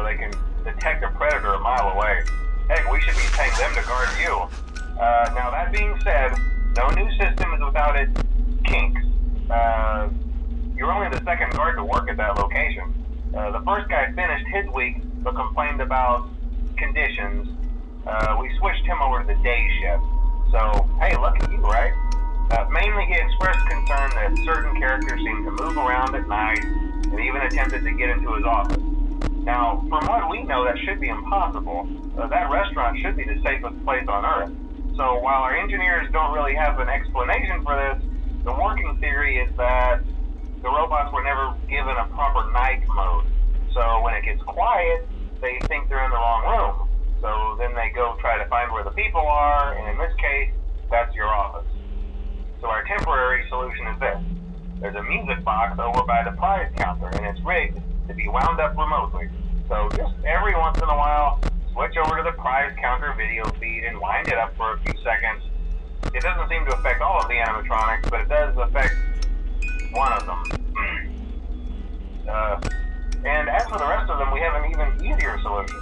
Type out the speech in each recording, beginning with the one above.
they can detect a predator a mile away. Heck, we should be paying them to guard you. Now that being said, no new system is without its kinks. You're only the second guard to work at that location. The first guy finished his week but complained about conditions. We switched him over to the day shift. So, hey, lucky you, right? Mainly he expressed concern that certain characters seemed to move around at night and even attempted to get into his office. Now, from what we know, that should be impossible. That restaurant should be the safest place on Earth. So while our engineers don't really have an explanation for this, the working theory is that the robots were never given a proper night mode. So when it gets quiet, they think they're in the wrong room. So then they go try to find where the people are, and in this case, that's your office. So our temporary solution is this. There's a music box over by the prize counter, and it's rigged to be wound up remotely. So just every once in a while, switch over to the prize counter video feed and wind it up for a few seconds. It doesn't seem to affect all of the animatronics, but it does affect one of them. And as for the rest of them, we have an even easier solution.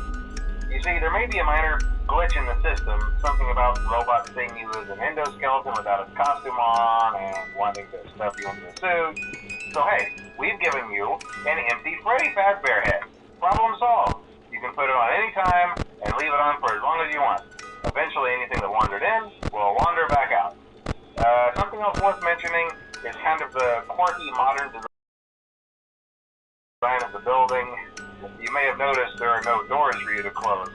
You see, there may be a minor glitch in the system, something about robots seeing you as an endoskeleton without a costume on and wanting to stuff you into a suit. So hey, we've given you an empty Freddy Fazbear head. Problem solved. You can put it on any time and leave it on for as long as you want. Eventually anything that wandered in will wander back out. Something else worth mentioning is kind of the quirky modern design of the building. You may have noticed there are no doors for you to close.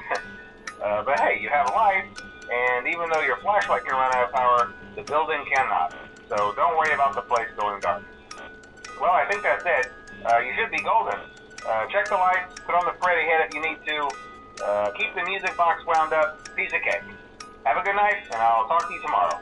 But hey, you have lights, and even though your flashlight can run out of power, the building cannot. So don't worry about the place going dark. Well, I think that's it. You should be golden. Check the lights, put on the Freddy head if you need to. Keep the music box wound up. Piece of cake. Have a good night, and I'll talk to you tomorrow.